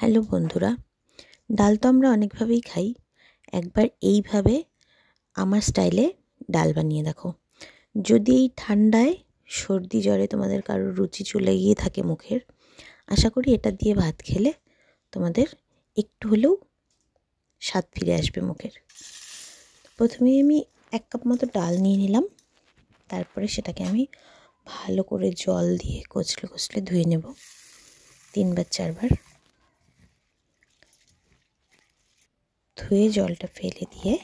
Hello বন্ধুরা, ডাল তো আমরা অনেকভাবেই খাই। একবার এইভাবে আমার স্টাইলে ডাল বানিয়ে দেখো। যদি এই ঠান্ডায় সর্দি জ্বরে তোমাদের কারোর রুচি চলে গিয়ে থাকে মুখের, আশা করি এটা দিয়ে ভাত খেলে তোমাদের একটু হলেও স্বাদ ফিরে আসবে মুখের। প্রথমে আমি 1 কাপ মতো ডাল নিয়ে নিলাম। তারপরে সেটাকে আমি ভালো করে জল দিয়ে কচলে কচলে ধুয়ে নেব 3 বার 4 বার। ধুয়ে জলটা ফেলে দিয়ে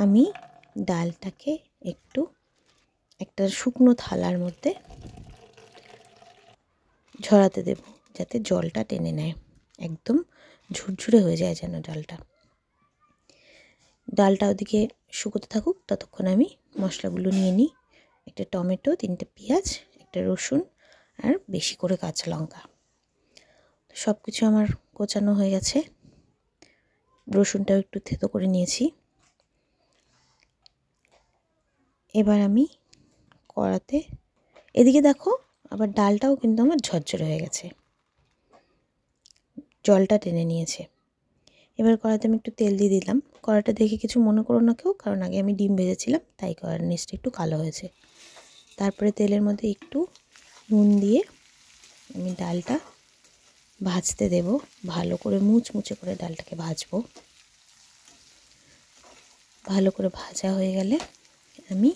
আমি ডালটাকে একটু একটা শুকনো থালার মধ্যে ঝরাতে দেব, যাতে জলটা টেনে নেয়, একদম ঝুরঝুরে হয়ে যায় যেন ডালটা ওদিকে শুকোতে থাকুক। ততক্ষণ আমি মশলাগুলো নিয়ে নিই। একটা টমেটো, 3টে পেঁয়াজ, একটা রসুন আর বেশি করে কাঁচা লঙ্কা। সব কিছু আমার কোচানো হয়ে গেছে। রসুনটাও একটু থেতো করে নিয়েছি। এবার আমি কড়াতে, এদিকে দেখো আবার ডালটাও কিন্তু আমার ঝরঝরে হয়ে গেছে, জলটা টেনে নিয়েছে। এবার কড়াতে আমি একটু তেল দিয়ে দিলাম। কড়াটা দেখে কিছু মনে করো না কেউ, কারণ আগে আমি ডিম ভেজেছিলাম, তাই কড়ার নিচটা একটু কালো হয়েছে। তারপরে তেলের মধ্যে একটু নুন দিয়ে আমি ডালটা ভাজতে দেব। ভালো করে মুচমুচে করে ডালটাকে ভাজবো। ভালো করে ভাজা হয়ে গেলে আমি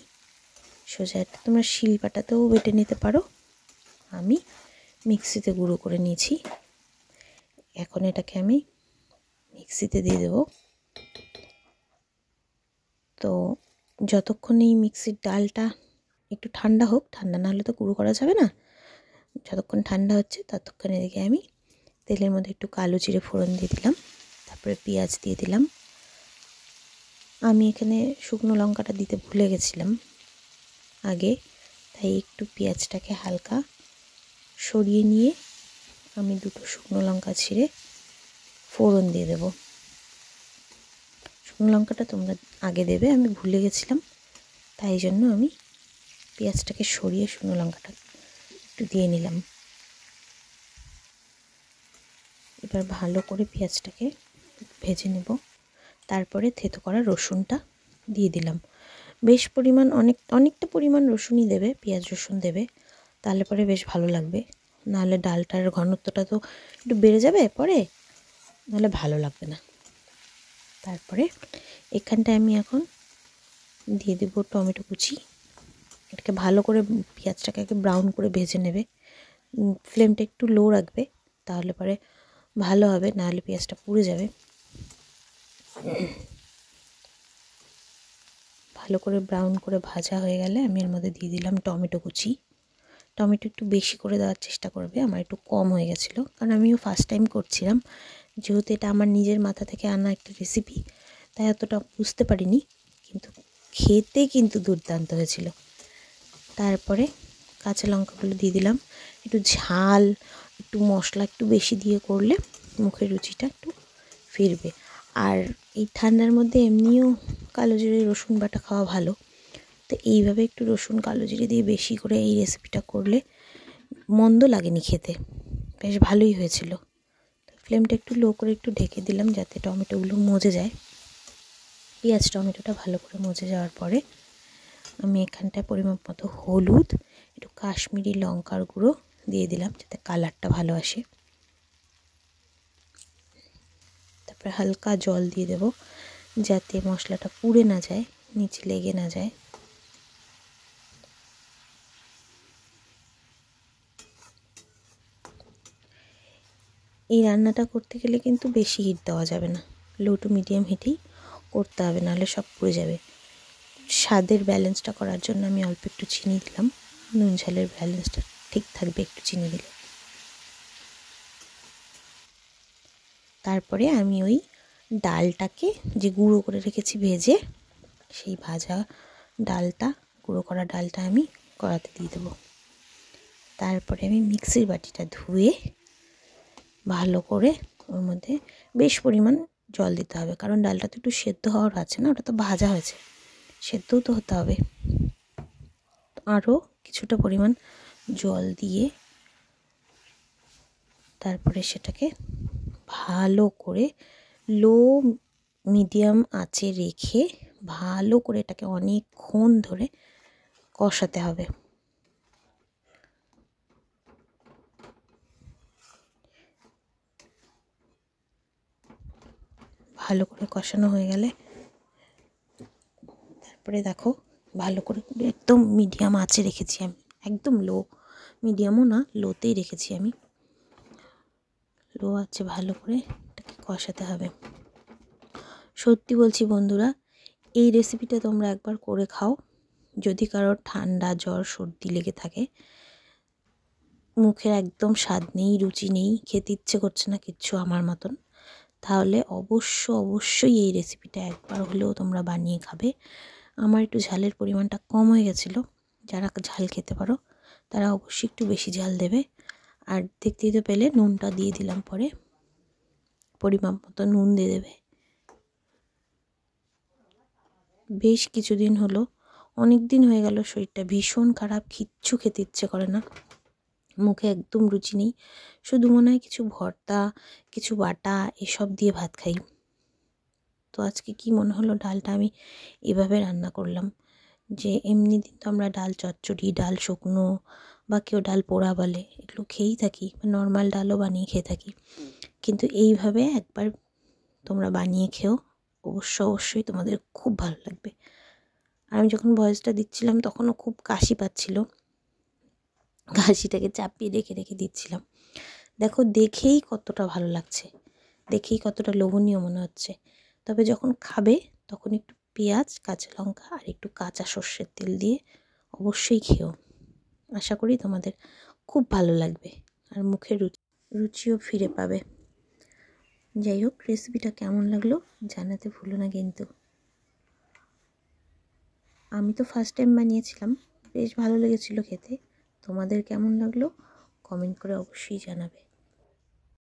সোজা, তোমরা শিলপাটাতেও বেটে নিতে পারো, আমি মিক্সিতে গুঁড়ো করে নিয়েছি। এখন এটাকে আমি মিক্সিতে দিয়ে দেব। তো যতক্ষণ এই মিক্সির ডালটা একটু ঠান্ডা হোক, ঠান্ডা না হলে তো গুঁড়ো করা যাবে না, যতক্ষণ ঠান্ডা হচ্ছে ততক্ষণ এদিকে আমি তেলের মধ্যে একটু কালো জিরে ফোড়ন দিয়ে দিলাম। তারপরে পেঁয়াজ দিয়ে দিলাম। আমি এখানে শুকনো লঙ্কাটা দিতে ভুলে গেছিলাম আগে, তাই একটু পেঁয়াজটাকে হালকা সরিয়ে নিয়ে আমি 2টো শুকনো লঙ্কা ছিঁড়ে ফোড়ন দিয়ে দেব। শুকনো লঙ্কাটা তোমরা আগে দেবে, আমি ভুলে গেছিলাম, তাই জন্য আমি পেঁয়াজটাকে সরিয়ে শুকনো লঙ্কাটা একটু দিয়ে নিলাম। এবার ভালো করে পেঁয়াজটাকে ভেজে নেব। তারপরে থেতো করা রসুনটা দিয়ে দিলাম। বেশ পরিমাণ, অনেকটা পরিমাণ রসুনই দেবে, পেঁয়াজ রসুন দেবে, তাহলে পরে বেশ ভালো লাগবে। নাহলে ডালটার ঘনত্বটা তো একটু বেড়ে যাবে পরে, নাহলে ভালো লাগবে না। তারপরে এখানটায় আমি এখন দিয়ে দেব টমেটো কুচি। এটাকে ভালো করে পেঁয়াজটাকে ব্রাউন করে ভেজে নেবে। ফ্লেমটা একটু লো রাখবে, তাহলে পরে ভালো হবে, নাহলে পেঁয়াজটা পুড়ে যাবে। ভালো করে ব্রাউন করে ভাজা হয়ে গেলে আমি এর মধ্যে দিয়ে দিলাম টমেটো কুচি। টমেটো একটু বেশি করে দেওয়ার চেষ্টা করবে, আমার একটু কম হয়ে গেছিলো, কারণ আমিও ফার্স্ট টাইম করছিলাম, যেহেতু এটা আমার নিজের মাথা থেকে আনা একটা রেসিপি, তাই অতটা বুঝতে পারিনি, কিন্তু খেতে কিন্তু দুর্দান্ত হয়েছিল। তারপরে কাঁচা লঙ্কাগুলো দিয়ে দিলাম। একটু ঝাল, একটু মশলা একটু বেশি দিয়ে করলে মুখের রুচিটা একটু ফিরবে। আর এই ঠান্ডার মধ্যে এমনিও কালো জিরে রসুন বাটা খাওয়া ভালো, তো এইভাবে একটু রসুন কালো জিরে দিয়ে বেশি করে এই রেসিপিটা করলে মন্দ লাগেনি খেতে, বেশ ভালোই হয়েছিল। তো ফ্লেমটা একটু লো করে একটু ঢেকে দিলাম, যাতে টমেটোগুলো মজে যায়। পেঁয়াজ টমেটোটা ভালো করে মজে যাওয়ার পরে আমি এখানটায় পরিমাপ মতো হলুদ, একটু কাশ্মীরি লঙ্কার গুঁড়ো দিয়ে দিলাম, যাতে কালারটা ভালো আসে। তারপরে হালকা জল দিয়ে দেব, যাতে মশলাটা পুড়ে না যায়, নিচে লেগে না যায়। এই রান্নাটা করতে গেলে কিন্তু বেশি হিট দেওয়া যাবে না, লো টু মিডিয়াম হিটেই করতে হবে, নাহলে সব পুড়ে যাবে। স্বাদের ব্যালেন্সটা করার জন্য আমি অল্প একটু চিনি দিলাম, নুন ঝালের ব্যালেন্সটা ঠিক থাকবে একটু চিনি দিলে। তারপরে আমি ওই ডালটাকে যে গুঁড়ো করে রেখেছি ভেজে, সেই ভাজা ডালটা, গুঁড়ো করা ডালটা আমি কড়াতে দিয়ে দেবো। তারপরে আমি মিক্সির বাটিটা ধুয়ে ভালো করে ওর মধ্যে বেশ পরিমাণ জল দিতে হবে, কারণ ডালটা তো একটু সেদ্ধ হওয়ার আছে না, ওটা তো ভাজা হয়েছে, সেদ্ধও তো হতে হবে। আরও কিছুটা পরিমাণ জল দিয়ে তারপরে সেটাকে ভালো করে লো মিডিয়াম আঁচে রেখে ভালো করে এটাকে অনেকক্ষণ ধরে কষাতে হবে। ভালো করে কষানো হয়ে গেলে তারপরে দেখো ভালো করে একদম মিডিয়াম আঁচে রেখেছি আমি, একদম লো, মিডিয়ামও না, লোতেই রেখেছি আমি। লো আছে, ভালো করে এটাকে কষাতে হবে। সত্যি বলছি বন্ধুরা, এই রেসিপিটা তোমরা একবার করে খাও। যদি কারোর ঠান্ডা জ্বর সর্দি লেগে থাকে, মুখের একদম স্বাদ নেই, রুচি নেই, খেতে ইচ্ছে করছে না কিচ্ছু আমার মতন, তাহলে অবশ্যই এই রেসিপিটা একবার হলেও তোমরা বানিয়ে খাবে। আমার একটু ঝালের পরিমাণটা কম হয়ে গেছিলো, যারা ঝাল খেতে পারো তারা অবশ্যই একটু বেশি ঝাল দেবে। আর দেখতেই তো পেলে নুনটা দিয়ে দিলাম, পরে পরিমাপ মতো নুন দিয়ে দেবে। বেশ কিছুদিন হলো, অনেক দিন হয়ে গেল, শরীরটা ভীষণ খারাপ, কিচ্ছু খেতে ইচ্ছে করে না, মুখে একদম রুচি নেই, শুধু মনে হয় কিছু ভর্তা, কিছু বাটা এসব দিয়ে ভাত খাই। তো আজকে কি মনে হলো ডালটা আমি এভাবে রান্না করলাম, যে এমনি দিন তো আমরা ডাল চচ্চড়ি, ডাল শুকনো বা কেউ ডাল পোড়া বলে, এগুলো খেয়েই থাকি, নর্মাল ডালও বানিয়ে খেয়ে থাকি, কিন্তু এইভাবে একবার তোমরা বানিয়ে খেও, অবশ্যই তোমাদের খুব ভালো লাগবে। আর আমি যখন ভয়েসটা দিচ্ছিলাম তখনও খুব কাশি পাচ্ছিল, কাশিটাকে চাপিয়ে রেখে রেখে দিচ্ছিলাম। দেখো দেখেই কতটা ভালো লাগছে, দেখেই কতটা লোভনীয় মনে হচ্ছে। তবে যখন খাবে তখন একটু পেঁয়াজ, কাঁচা লঙ্কা আর একটু কাঁচা সর্ষের তেল দিয়ে অবশ্যই খেও, আশা করি তোমাদের খুব ভালো লাগবে আর মুখে রুচিও ফিরে পাবে। যাই হোক, রেসিপিটা কেমন লাগলো জানাতে ভুলো না কিন্তু। আমি তো ফার্স্ট টাইম বানিয়েছিলাম, বেশ ভালো লেগেছিলো খেতে। তোমাদের কেমন লাগলো কমেন্ট করে অবশ্যই জানাবে।